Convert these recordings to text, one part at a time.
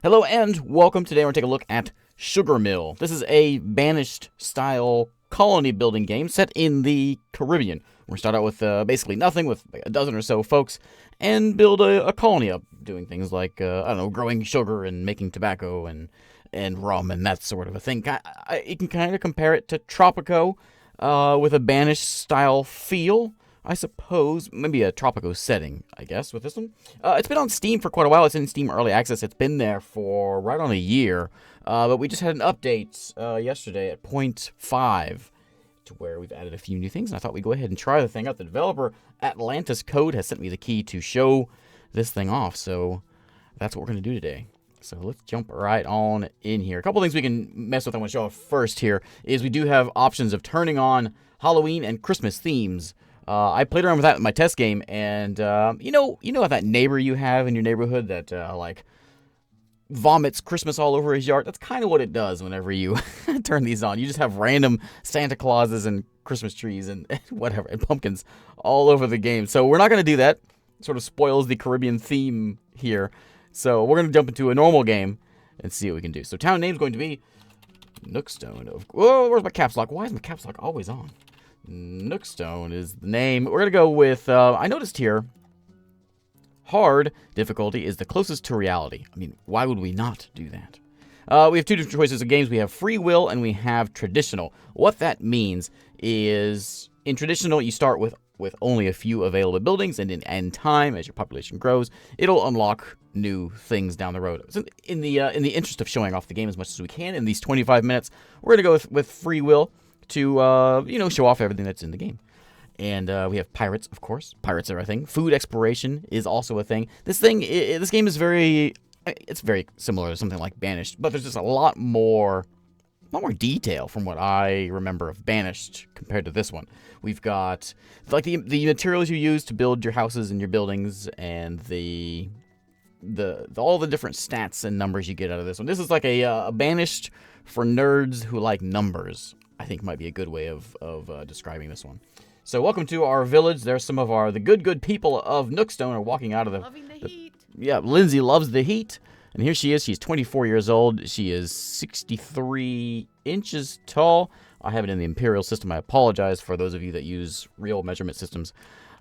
Hello and welcome. Today we're going to take a look at SugarMill. This is a banished-style colony building game set in the Caribbean. We're going to start out with basically nothing, with a dozen or so folks, and build a colony up, doing things like, I don't know, growing sugar and making tobacco and rum and that sort of a thing. You can kind of compare it to Tropico with a banished-style feel. I suppose, maybe a Tropico setting, I guess, with this one. It's been on Steam for quite a while. It's in Steam Early Access. It's been there for right on a year. But we just had an update yesterday at 0.5 to where we've added a few new things. And I thought we'd go ahead and try the thing out. The developer, Atlantis Code, has sent me the key to show this thing off. So that's what we're going to do today. So let's jump right on in here. A couple things we can mess with I want to show off first here is we do have options of turning on Halloween and Christmas themes. I played around with that in my test game, and you know that neighbor you have in your neighborhood that like vomits Christmas all over his yard. That's kind of what it does whenever you turn these on. You just have random Santa Clauses and Christmas trees and whatever and pumpkins all over the game. So we're not going to do that. It sort of spoils the Caribbean theme here. So we're going to jump into a normal game and see what we can do. So town name's going to be Nookstone. Whoa, where's my caps lock? Why is my caps lock always on? Nookstone is the name. We're going to go with, I noticed here, hard difficulty is the closest to reality. I mean, why would we not do that? We have two different choices of games. We have free will and we have traditional. What that means is, in traditional, you start with only a few available buildings, and in time, as your population grows, it'll unlock new things down the road. So in the interest of showing off the game as much as we can in these 25 minutes, we're going to go with free will to, show off everything that's in the game. And we have pirates, of course. Pirates are a thing. Food exploration is also a thing. This game is very similar to something like Banished, but there's just a lot more detail from what I remember of Banished compared to this one. We've got, like, the materials you use to build your houses and your buildings, and all the different stats and numbers you get out of this one. This is like a Banished for nerds who like numbers, I think might be a good way of describing this one. So welcome to our village. There's some of the good people of Nookstone are walking out of Loving the heat. Yeah, Lindsay loves the heat. And here she is. She's 24 years old. She is 63 inches tall. I have it in the imperial system. I apologize for those of you that use real measurement systems.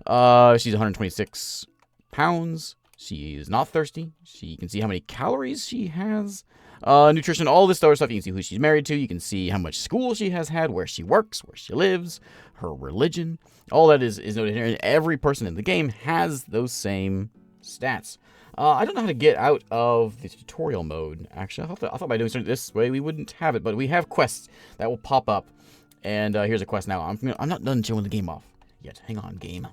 She's 126 pounds. She is not thirsty. You can see how many calories she has. Nutrition, all this other stuff. You can see who she's married to. You can see how much school she has had, where she works, where she lives, her religion. All that is noted here. And every person in the game has those same stats. I don't know how to get out of the tutorial mode, actually. I thought by doing something this way we wouldn't have it, but we have quests that will pop up. And here's a quest now. I'm not done showing the game off yet. Hang on, game.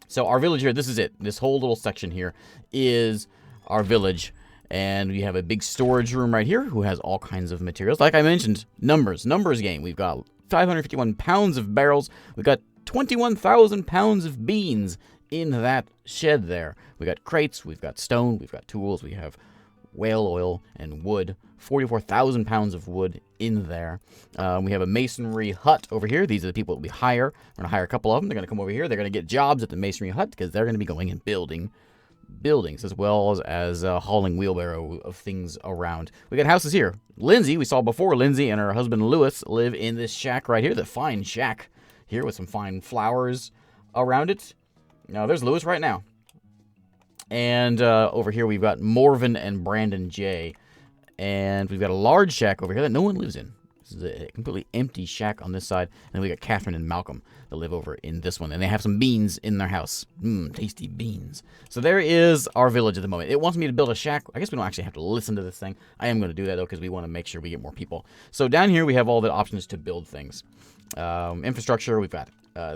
So our village here, this is it. This whole little section here is our village. And we have a big storage room right here who has all kinds of materials. Like I mentioned, numbers game. We've got 551 pounds of barrels. We've got 21,000 pounds of beans in that shed there. We got crates, we've got stone, we've got tools, we have whale oil and wood. 44,000 pounds of wood in there. We have a masonry hut over here. These are the people that we hire. We're going to hire a couple of them. They're going to come over here. They're going to get jobs at the masonry hut because they're going to be going and building buildings as well as hauling wheelbarrow of things around. We got houses here. Lindsay, we saw before, Lindsay and her husband Lewis live in this shack right here, the fine shack here with some fine flowers around it. Now there's Lewis right now. And over here we've got Morven and Brandon J. And we've got a large shack over here that no one lives in. This is a completely empty shack on this side. And then we got Catherine and Malcolm that live over in this one. And they have some beans in their house. Tasty beans. So there is our village at the moment. It wants me to build a shack. I guess we don't actually have to listen to this thing. I am going to do that, though, because we want to make sure we get more people. So down here we have all the options to build things. Infrastructure, we've got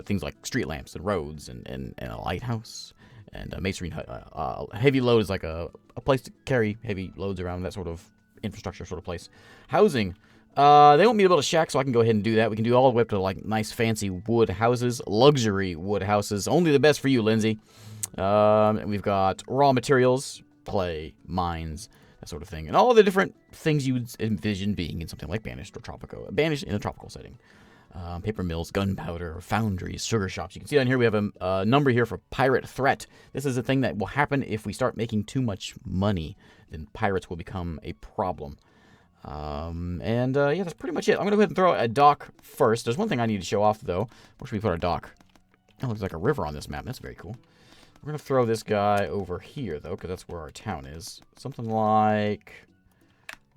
things like street lamps and roads and a lighthouse. And a masonry hut. Heavy load is like a place to carry heavy loads around, that sort of infrastructure sort of place. Housing. They want me to build a shack, so I can go ahead and do that. We can do all the way up to, like, nice, fancy wood houses. Luxury wood houses. Only the best for you, Lindsay. And we've got raw materials, clay, mines, that sort of thing. And all the different things you'd envision being in something like Banished or Tropico. Banished in a tropical setting. paper mills, gunpowder, foundries, sugar shops. You can see down here we have a number here for pirate threat. This is a thing that will happen if we start making too much money. Then pirates will become a problem. Yeah, that's pretty much it. I'm going to go ahead and throw a dock first. There's one thing I need to show off, though. Where should we put our dock? Oh, looks like a river on this map. That's very cool. We're going to throw this guy over here, though, because that's where our town is. Something like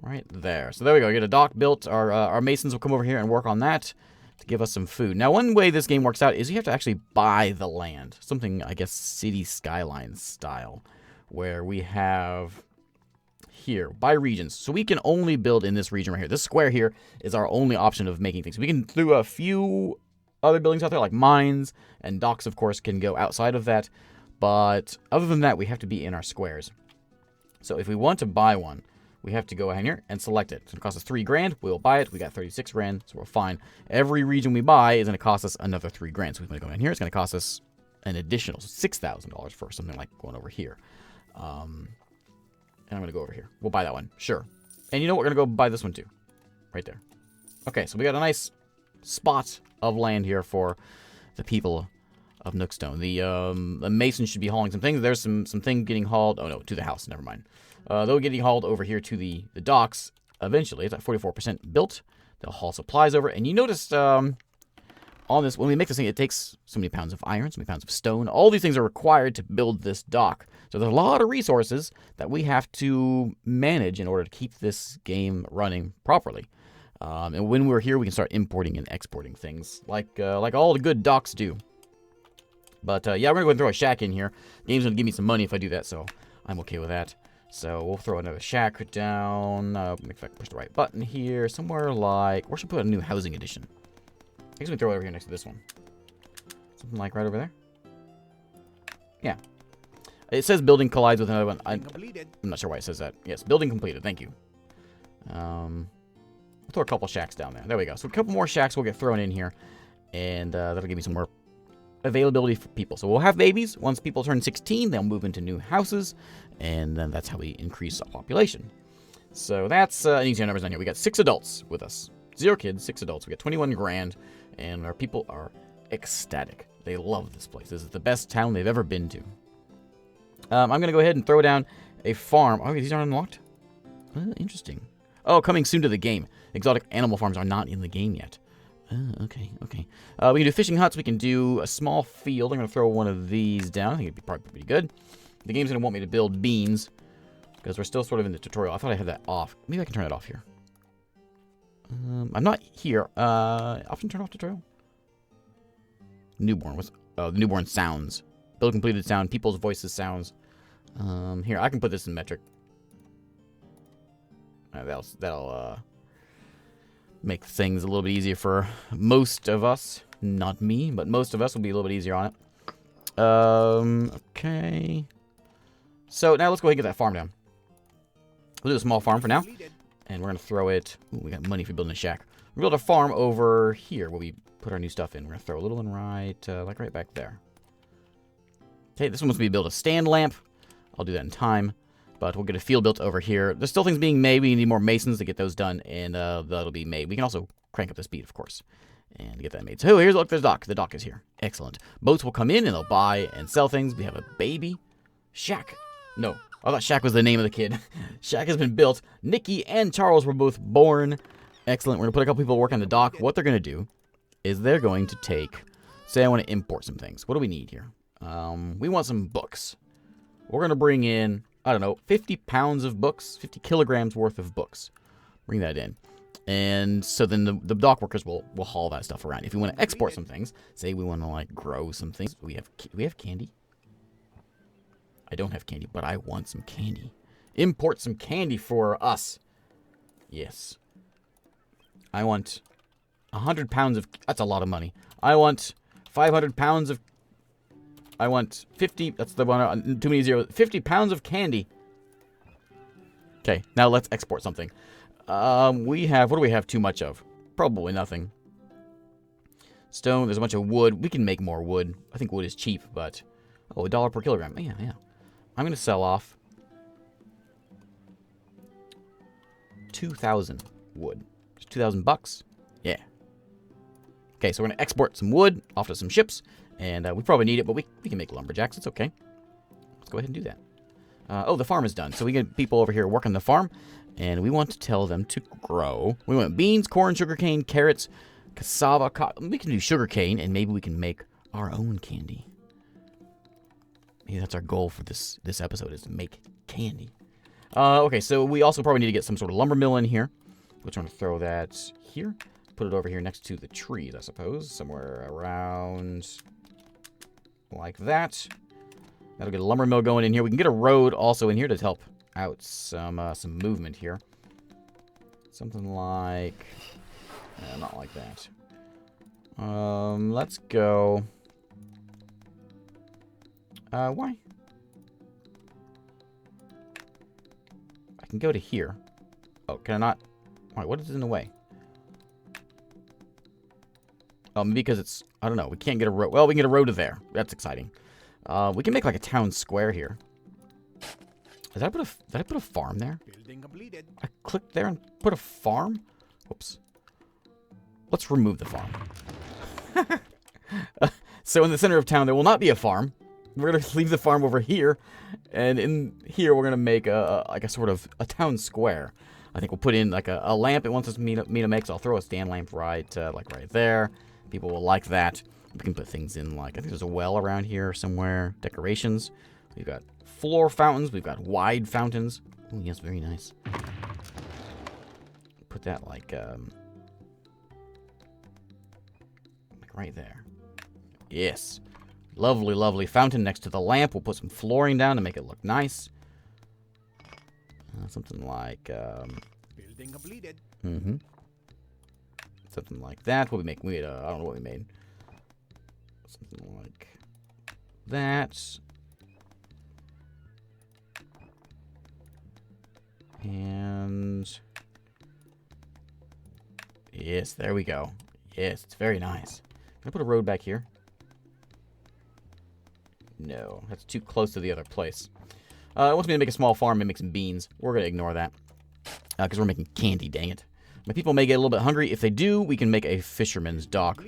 right there. So there we go. Get a dock built. Our masons will come over here and work on that to give us some food. Now, one way this game works out is you have to actually buy the land. Something, I guess, city skyline style, where we have here, by regions. So we can only build in this region right here. This square here is our only option of making things. We can do a few other buildings out there, like mines, and docks, of course, can go outside of that. But other than that, we have to be in our squares. So if we want to buy one, we have to go ahead here and select it. It's going to cost us 3 grand. We'll buy it. We got 36 grand, so we're fine. Every region we buy is going to cost us another 3 grand. So we're going to go in here. It's going to cost us an additional $6,000 for something like going over here. And I'm going to go over here. We'll buy that one. Sure. And you know what? We're going to go buy this one too. Right there. Okay, so we got a nice spot of land here for the people of Nookstone. The mason should be hauling some things. There's some thing getting hauled. Oh, no, to the house. Never mind. They'll get hauled over here to the docks eventually. It's at 44% built. They'll haul supplies over. And you noticed on this, when we make this thing, it takes so many pounds of iron, so many pounds of stone. All these things are required to build this dock. So there's a lot of resources that we have to manage in order to keep this game running properly. And when we're here, we can start importing and exporting things like all the good docks do. But yeah, we're going to go and throw a shack in here. The game's going to give me some money if I do that, so I'm okay with that. So we'll throw another shack down. Make sure I push the right button here. Somewhere like... Where should we put a new housing edition? I guess we throw it over here next to this one. Something like right over there. Yeah. It says building collides with another one. I'm not sure why it says that. Yes, building completed. Thank you. We'll throw a couple shacks down there. There we go. So a couple more shacks will get thrown in here. And that'll give me some more availability for people. So we'll have babies. Once people turn 16, they'll move into new houses. And then that's how we increase our population. So that's easier numbers on here. We got 6 adults with us. 0 kids, 6 adults. We got 21 grand. And our people are ecstatic. They love this place. This is the best town they've ever been to. I'm going to go ahead and throw down a farm. Oh, these aren't unlocked? Interesting. Oh, coming soon to the game. Exotic animal farms are not in the game yet. Okay. We can do fishing huts. We can do a small field. I'm going to throw one of these down. I think it'd be probably pretty good. The game's going to want me to build beans because we're still sort of in the tutorial. I thought I had that off. Maybe I can turn it off here. I'm not here. Often turn off tutorial. Newborn. What's the newborn sounds? Build completed sound. People's voices sounds. Here, I can put this in metric. That'll make things a little bit easier for most of us. Not me, but most of us will be a little bit easier on it. Okay. So now let's go ahead and get that farm down. We'll do a small farm for now. And we're going to throw it... Ooh, we got money for building a shack. We'll build a farm over here where we put our new stuff in. We're going to throw a little one right back there. Okay, this one wants me to build a stand lamp. I'll do that in time. But we'll get a field built over here. There's still things being made. We need more masons to get those done. And that'll be made. We can also crank up the speed, of course. And get that made. So here's, look, there's the dock. The dock is here. Excellent. Boats will come in and they'll buy and sell things. We have a baby. Shack. No. I thought Shack was the name of the kid. Shack has been built. Nikki and Charles were both born. Excellent. We're going to put a couple people to work on the dock. What they're going to do is they're going to take... Say I want to import some things. What do we need here? We want some books. We're going to bring in, I don't know, 50 pounds of books. 50 kilograms worth of books. Bring that in. And so then the dock workers will haul that stuff around. If we want to export some things, say we want to like grow some things. We have candy. I don't have candy, but I want some candy. Import some candy for us. Yes. I want 100 pounds of... That's a lot of money. I want 500 pounds of... I want 50... That's the one... Too many zeros. 50 pounds of candy. Okay, now let's export something. We have... What do we have too much of? Probably nothing. Stone. There's a bunch of wood. We can make more wood. I think wood is cheap, but... Oh, $1 per kilogram. Yeah. I'm going to sell off 2,000 wood. Just 2,000 bucks. Yeah. Okay, so we're going to export some wood off to some ships. And we probably need it, but we can make lumberjacks. It's okay. Let's go ahead and do that. Oh, the farm is done. So we get people over here working the farm. And we want to tell them to grow. We want beans, corn, sugarcane, carrots, cassava, cotton. We can do sugarcane, and maybe we can make our own candy. Maybe that's our goal for this episode, is to make candy. Okay, so we also probably need to get some sort of lumber mill in here. We're trying to throw that here. Put it over here next to the trees, I suppose. Somewhere around like that. That'll get a lumber mill going in here. We can get a road also in here to help out some movement here. Something like... not like that. Let's go... why? I can go to here. Oh, can I not? Wait, what is in the way? Maybe because it's... I don't know. We can't get a road. Well, we can get a road to there. That's exciting. We can make like a town square here. Did I put a farm there? Building completed. I clicked there and put a farm? Oops. Let's remove the farm. So in the center of town, there will not be a farm. We're going to leave the farm over here. And in here, we're going to make like a sort of a town square. I think we'll put in like a lamp it wants me to make. So I'll throw a stand lamp right there. People will like that. We can put things in like, I think there's a well around here somewhere. Decorations. We've got floor fountains. We've got wide fountains. Oh, yes, very nice. Put that like right there. Yes. Lovely, lovely fountain next to the lamp. We'll put some flooring down to make it look nice. Something like... Building completed. Mm-hmm. Something like that. What we make? I don't know what we made. Something like that. And... yes, there we go. Yes, it's very nice. Can I put a road back here? No, that's too close to the other place. It wants me to make a small farm and make some beans. We're going to ignore that. Because we're making candy, dang it. My people may get a little bit hungry. If they do, we can make a fisherman's dock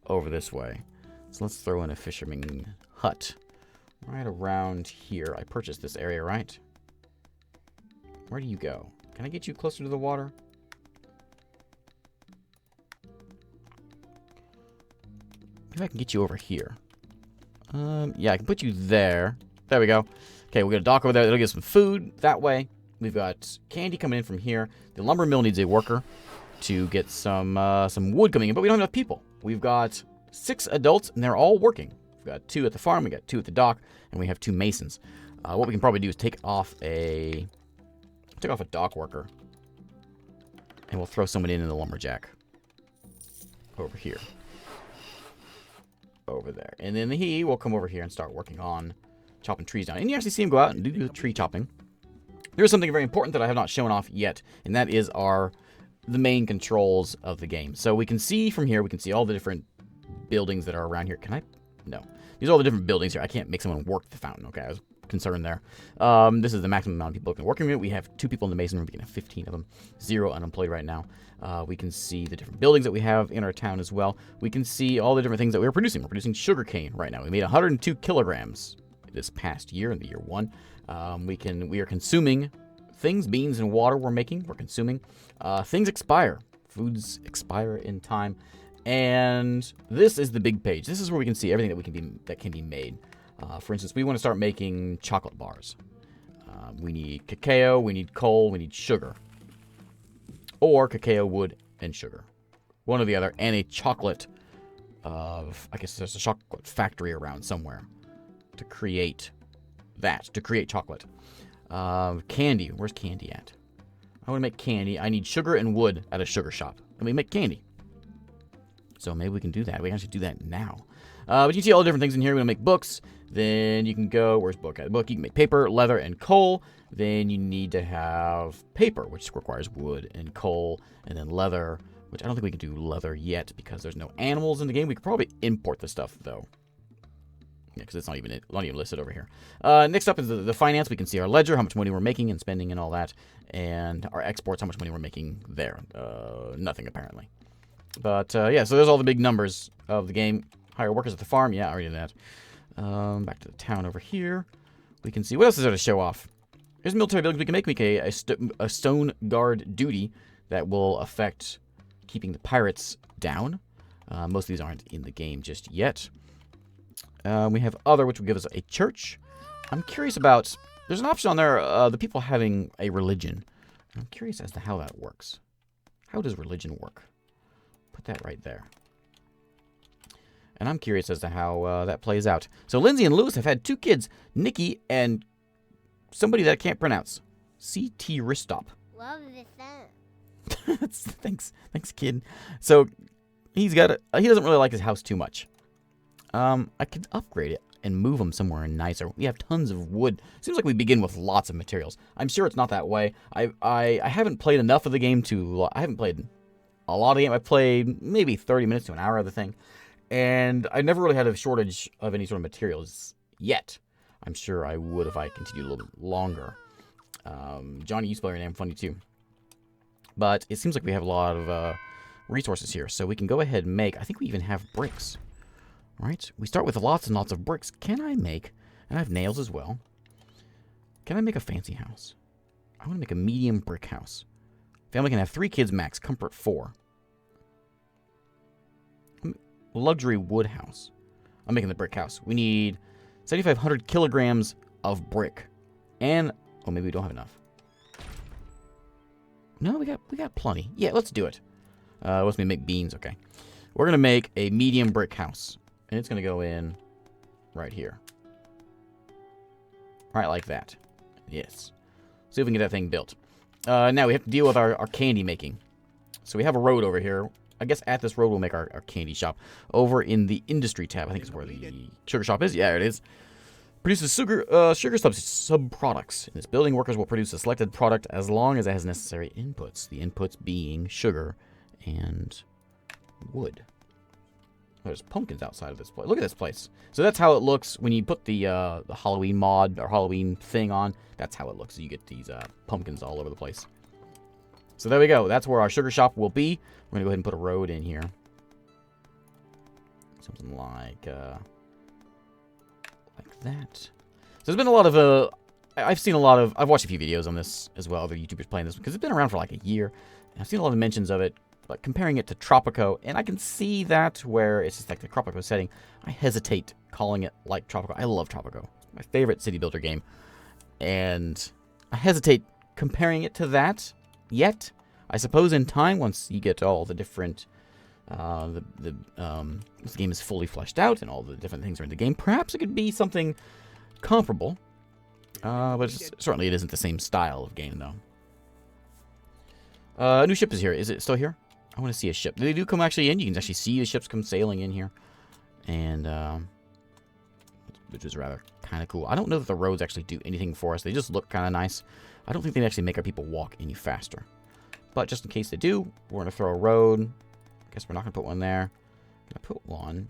over this way. So let's throw in a fisherman hut. Right around here. I purchased this area, right? Where do you go? Can I get you closer to the water? Maybe I can get you over here. Yeah, I can put you there. There we go. Okay, we're going to dock over there. That'll get some food that way. We've got candy coming in from here. The lumber mill needs a worker to get some wood coming in, but we don't have enough people. We've got 6 adults, and they're all working. We've got 2 at the farm, we got 2 at the dock, and we have 2 masons. What we can probably do is take off a dock worker, and we'll throw someone in the lumberjack over here. Over there. And then he will come over here and start working on chopping trees down. And you actually see him go out and do the tree chopping. There's something very important that I have not shown off yet, and that is the main controls of the game. So we can see from here, we can see all the different buildings that are around here. Can I? No. These are all the different buildings here. I can't make someone work the fountain. Okay, I was concerned there. This is the maximum amount of people in the working room. We have 2 people in the mason room. We can have 15 of them. 0 unemployed right now. We can see the different buildings that we have in our town as well. We can see all the different things that we're producing. We're producing sugarcane right now. We made 102 kilograms this past year, in the year 1. We are consuming things, beans and water we're making. We're consuming. Things expire. Foods expire in time. And this is the big page. This is where we can see everything that can be made. For instance, we want to start making chocolate bars. We need cacao, we need coal, we need sugar. Or cacao, wood, and sugar. One or the other. And a chocolate I guess there's a chocolate factory around somewhere to create that, to create chocolate. Candy. Where's candy at? I want to make candy. I need sugar and wood at a sugar shop. Let me make candy. So maybe we can do that. We can actually do that now. But you can see all the different things in here. We're going to make books. Then you can go, where's book? Book, you can make paper, leather, and coal. Then you need to have paper, which requires wood and coal, and then leather, which I don't think we can do leather yet because there's no animals in the game. We could probably import the stuff, though. Yeah, because it's not even listed over here. Next up is the finance. We can see our ledger, how much money we're making and spending and all that. And our exports, how much money we're making there. Nothing, apparently. But, yeah, so there's all the big numbers of the game. Hire workers at the farm. Yeah, I already did that. Back to the town over here. We can see. What else is there to show off? There's military buildings we can make. Make a stone guard duty that will affect keeping the pirates down. Most of these aren't in the game just yet. We have other, which will give us a church. I'm curious about... There's an option on there, the people having a religion. I'm curious as to how that works. How does religion work? Put that right there. And I'm curious as to how that plays out. So Lindsay and Lewis have had 2 kids, Nikki and somebody that I can't pronounce. C.T. Ristop. Love this sound. Thanks, kid. So he's got he doesn't really like his house too much. I could upgrade it and move him somewhere nicer. We have tons of wood. Seems like we begin with lots of materials. I'm sure it's not that way. I haven't played enough of the game to... I haven't played a lot of the game. I've played maybe 30 minutes to an hour of the thing. And I never really had a shortage of any sort of materials yet. I'm sure I would if I continued a little bit longer. Johnny, you spell your name funny too. But it seems like we have a lot of resources here. So we can go ahead and make... I think we even have bricks. Right? We start with lots and lots of bricks. Can I make... And I have nails as well. Can I make a fancy house? I want to make a medium brick house. Family can have 3 kids max. Comfort 4. Luxury wood house. I'm making the brick house. We need 7,500 kilograms of brick. And... Oh, maybe we don't have enough. No, we got plenty. Yeah, let's do it. Let's make beans. Okay. We're going to make a medium brick house. And it's going to go in right here. Right like that. Yes. See if we can get that thing built. Now we have to deal with our candy making. So we have a road over here. I guess at this road we'll make our candy shop. Over in the industry tab, I think is where the sugar shop is. Yeah, it is. Produces sugar sub-products. In this building, workers will produce a selected product as long as it has necessary inputs. The inputs being sugar and wood. There's pumpkins outside of this place. Look at this place. So that's how it looks when you put the Halloween mod or Halloween thing on. That's how it looks. You get these pumpkins all over the place. So there we go. That's where our sugar shop will be. We're going to go ahead and put a road in here. Something like that. So there's been a lot of... I've watched a few videos on this as well. Other YouTubers playing this because it's been around for like a year. And I've seen a lot of mentions of it. But comparing it to Tropico, and I can see that where it's just like the Tropico setting. I hesitate calling it like Tropico. I love Tropico. It's my favorite city builder game. And I hesitate comparing it to that yet. I suppose in time, once you get all the different... this game is fully fleshed out and all the different things are in the game, perhaps it could be something comparable. But certainly it isn't the same style of game, though. A new ship is here. Is it still here? I want to see a ship. They do come actually in. You can actually see the ships come sailing in here. And, which is rather kind of cool. I don't know that the roads actually do anything for us. They just look kind of nice. I don't think they actually make our people walk any faster. But just in case they do, we're going to throw a road. I guess we're not going to put one there. I'm going to put one.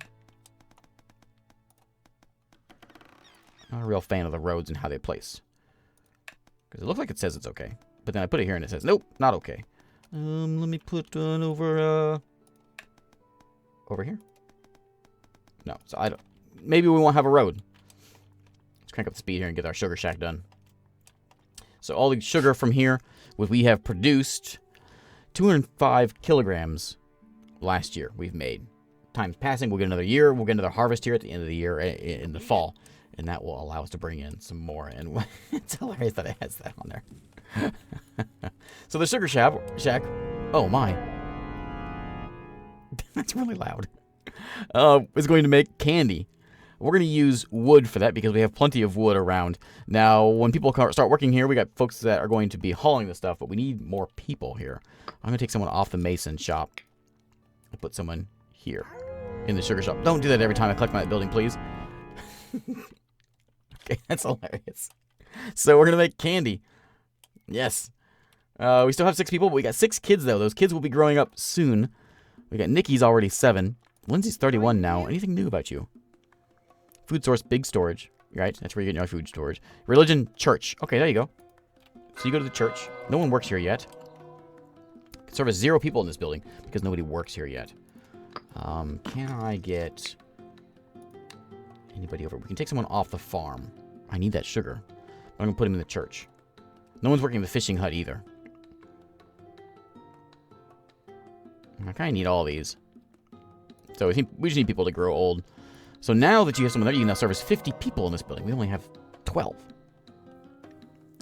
Not a real fan of the roads and how they place. Because it looks like it says it's okay. But then I put it here and it says, nope, not okay. Let me put one over here. No, so I don't. Maybe we won't have a road. Let's crank up the speed here and get our sugar shack done. So all the sugar from here, we have produced 205 kilograms last year we've made. Time's passing. We'll get another year. We'll get another harvest here at the end of the year in the fall. And that will allow us to bring in some more. And it's hilarious that it has that on there. So the sugar shack. Oh, my. That's really loud. Is going to make candy. We're going to use wood for that because we have plenty of wood around. Now, when people start working here, we got folks that are going to be hauling the stuff, but we need more people here. I'm going to take someone off the mason shop and put someone here in the sugar shop. Don't do that every time I collect my building, please. Okay, that's hilarious. So we're going to make candy. Yes. We still have 6 people, but we got 6 kids, though. Those kids will be growing up soon. We got Nikki's already 7. Lindsay's 31 now. Anything new about you? Food source, big storage. Right? That's where you get your food storage. Religion, church. Okay, there you go. So you go to the church. No one works here yet. can service 0 people in this building because nobody works here yet. Can I get anybody over? We can take someone off the farm. I need that sugar. I'm going to put him in the church. No one's working in the fishing hut either. I kind of need all these. So we just need people to grow old. So now that you have someone there, you can now service 50 people in this building. We only have 12.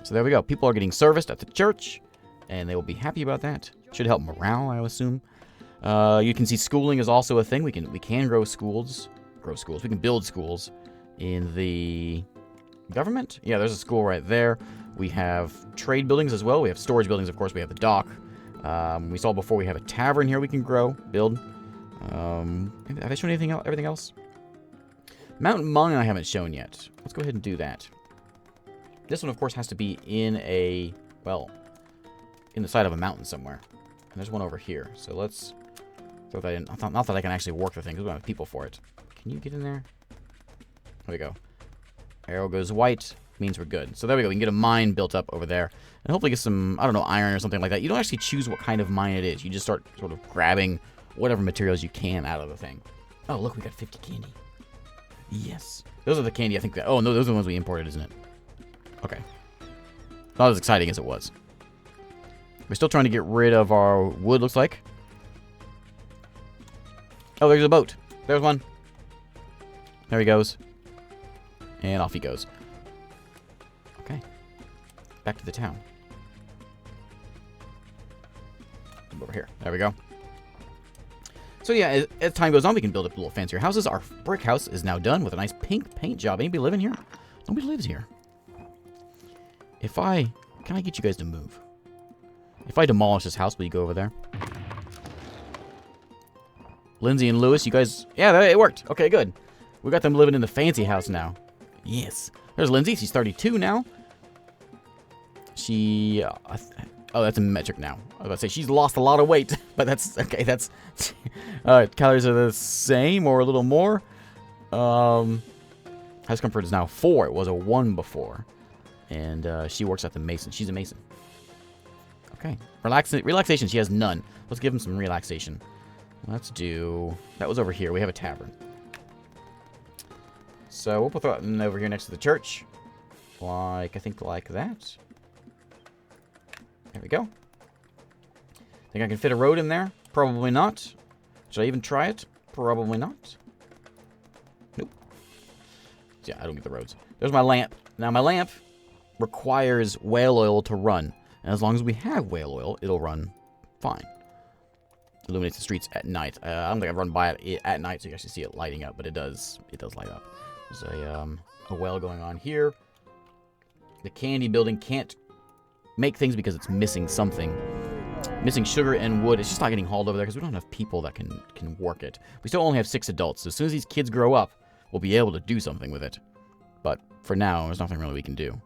So there we go. People are getting serviced at the church, and they will be happy about that. Should help morale, I assume. You can see schooling is also a thing. We can grow schools. We can build schools in the government. Yeah, there's a school right there. We have trade buildings as well. We have storage buildings, of course. We have the dock. We saw before we have a tavern here we can build. Have I shown everything else? Mountain Mine I haven't shown yet. Let's go ahead and do that. This one, of course, has to be in in the side of a mountain somewhere. And there's one over here. So let's throw that in. Not that I can actually work the thing, because we don't have people for it. Can you get in there? There we go. Arrow goes white. Means we're good. So there we go. We can get a mine built up over there. And hopefully get some, I don't know, iron or something like that. You don't actually choose what kind of mine it is. You just start sort of grabbing whatever materials you can out of the thing. Oh, look, we got 50 candy. Yes. Those are the candy I think that... Oh, no, those are the ones we imported, isn't it? Okay. Not as exciting as it was. We're still trying to get rid of our wood, looks like. Oh, there's a boat. There's one. There he goes. And off he goes. Okay. Back to the town. Over here. There we go. So yeah, as time goes on, we can build up little fancier houses. Our brick house is now done with a nice pink paint job. Anybody living here? Nobody lives here. Can I get you guys to move? If I demolish this house, will you go over there? Lindsay and Lewis, you guys... Yeah, it worked. Okay, good. We got them living in the fancy house now. Yes. There's Lindsay. She's 32 now. She... oh, that's a metric now. I was about to say, she's lost a lot of weight. But that's... Okay, that's... calories are the same or a little more. House comfort is now 4. It was a 1 before. And she works at the mason. She's a mason. Okay. Relaxation, she has none. Let's give him some relaxation. Let's do... That was over here. We have a tavern. So we'll put that over here next to the church. I think like that. There we go. Think I can fit a road in there? Probably not. Should I even try it? Probably not. Nope. Yeah, I don't get the roads. There's my lamp. Now my lamp requires whale oil to run. And as long as we have whale oil, it'll run fine. Illuminates the streets at night. I don't think I've run by it at night, so you actually see it lighting up, but it does light up. There's a well going on here. The candy building can't make things because it's missing something. Missing sugar and wood. It's just not getting hauled over there because we don't have people that can work it. We still only have 6 adults. So as soon as these kids grow up, we'll be able to do something with it. But for now, there's nothing really we can do.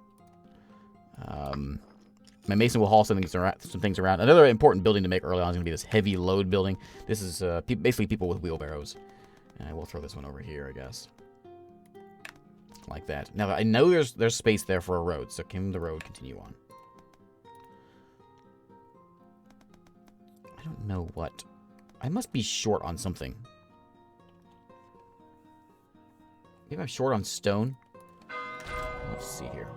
My mason will haul some things around. Another important building to make early on is going to be this heavy load building. This is basically people with wheelbarrows. And I will throw this one over here, I guess. Like that. Now, I know there's space there for a road, so can the road continue on? I don't know what. I must be short on something. Maybe I'm short on stone. Let's see here.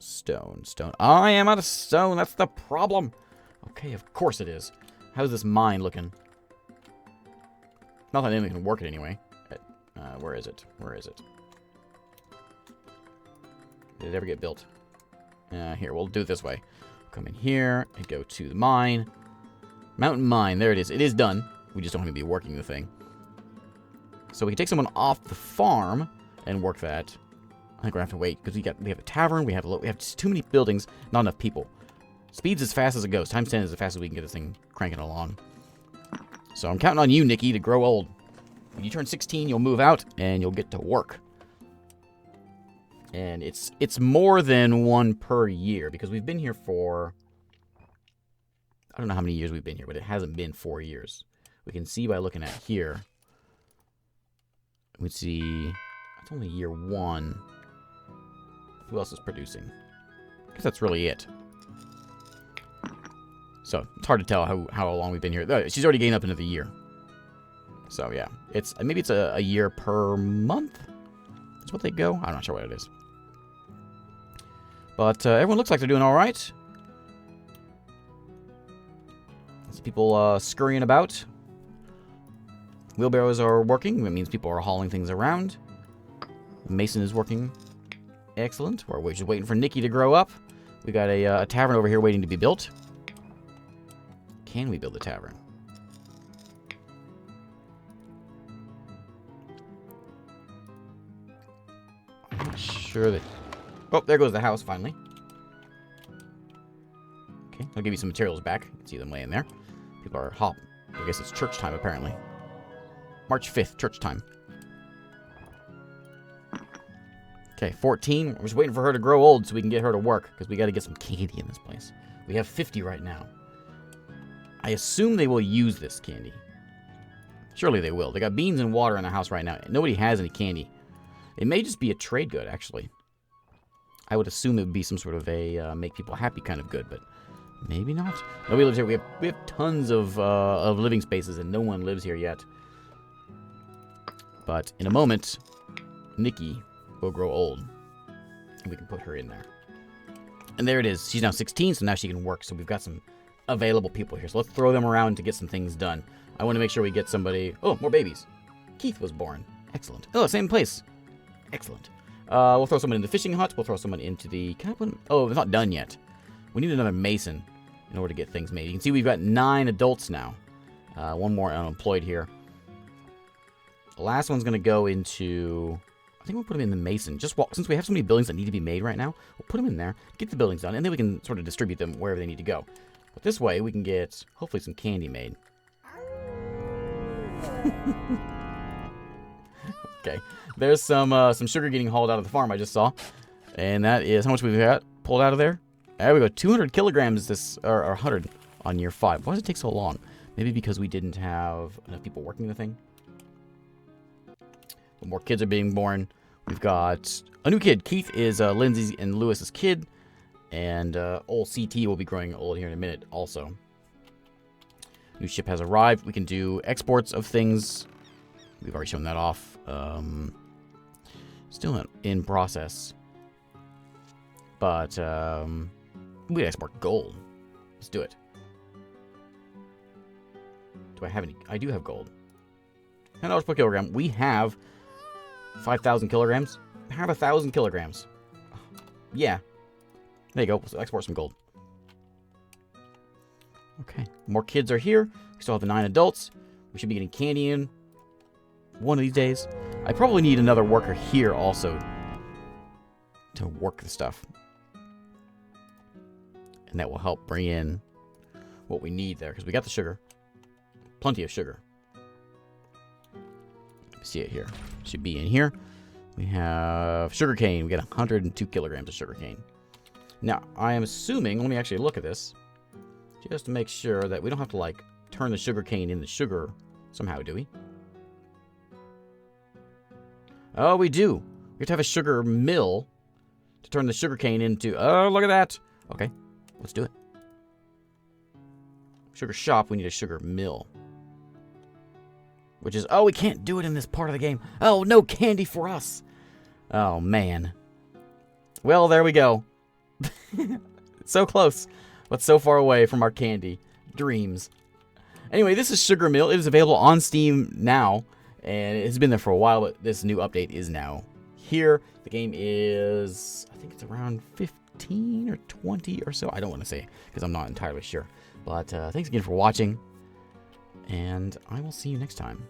Stone. I am out of stone. That's the problem. Okay, of course it is. How's this mine looking? Not that anything can work it anyway. Where is it? Did it ever get built? Here, we'll do it this way. Come in here and go to the mine. Mountain Mine. There it is. It is done. We just don't have to be working the thing. So we can take someone off the farm and work that. I think we're going to have to wait because we have a tavern. We have just too many buildings, not enough people. Speed's as fast as it goes. Times 10 is as fast as we can get this thing cranking along. So I'm counting on you, Nikki, to grow old. When you turn 16, you'll move out and you'll get to work. And it's more than 1 per year because we've been here for... I don't know how many years we've been here, but it hasn't been 4 years. We can see by looking at here. We see... That's only year 1. Who else is producing? I guess that's really it. So it's hard to tell how long we've been here. She's already gained up another year. So yeah, maybe it's a year per month. That's what they go. I'm not sure what it is. But everyone looks like they're doing all right. There's people scurrying about. Wheelbarrows are working. That means people are hauling things around. Mason is working. Excellent. We're just waiting for Nikki to grow up. We got a tavern over here waiting to be built. Can we build a tavern? I'm not sure that... Oh, there goes the house, finally. Okay, I'll give you some materials back. You can see them laying there. People are hop. I guess it's church time, apparently. March 5th, church time. Okay, 14. We're just waiting for her to grow old so we can get her to work, because we got to get some candy in this place. We have 50 right now. I assume they will use this candy. Surely they will. They got beans and water in the house right now. Nobody has any candy. It may just be a trade good, actually. I would assume it would be some sort of a make people happy kind of good, but maybe not. Nobody lives here. We have tons of living spaces, and no one lives here yet. But in a moment, Nikki will grow old, and we can put her in there. And there it is. She's now 16, so now she can work. So we've got some available people here. So let's throw them around to get some things done. I want to make sure we get somebody... Oh, more babies. Keith was born. Excellent. Oh, same place. Excellent. We'll throw someone in the fishing hut. We'll throw someone into the... Can I put... Oh, it's not done yet. We need another mason in order to get things made. You can see we've got 9 adults now. One more unemployed here. The last one's going to go into... I think we'll put him in the mason. Since we have so many buildings that need to be made right now, we'll put them in there, get the buildings done, and then we can sort of distribute them wherever they need to go. But this way, we can get, hopefully, some candy made. Okay. There's some sugar getting hauled out of the farm I just saw. And that is, how much we've got pulled out of there? There we go. 200 kilograms or 100 on year 5. Why does it take so long? Maybe because we didn't have enough people working the thing? But more kids are being born. We've got a new kid. Keith is Lindsay and Lewis's kid. And old CT will be growing old here in a minute also. New ship has arrived. We can do exports of things. We've already shown that off. Still in process. But we export gold. Let's do it. Do I have any? I do have gold. $10 per kilogram. We have 5,000 kilograms. I have 1,000 kilograms. Yeah. There you go. Let's export some gold. Okay. More kids are here. We still have the 9 adults. We should be getting candy in one of these days. I probably need another worker here also to work the stuff. And that will help bring in what we need there. Because we got the sugar. Plenty of sugar. See it here. Should be in here. We have sugarcane. We got 102 kilograms of sugarcane. Now, I am assuming, let me actually look at this, just to make sure that we don't have to, like, turn the sugarcane into sugar somehow, do we? Oh, we do. We have to have a sugar mill to turn the sugarcane into... Oh, look at that. Okay, let's do it. Sugar shop, we need a sugar mill. Which is... Oh, we can't do it in this part of the game. Oh, no candy for us. Oh, man. Well, there we go. So close, but so far away from our candy. Dreams. Anyway, this is SugarMill. It is available on Steam now, and it's been there for a while, but this new update is now here. The game is, I think it's around 15 or 20 or so. I don't want to say, because I'm not entirely sure. But thanks again for watching, and I will see you next time.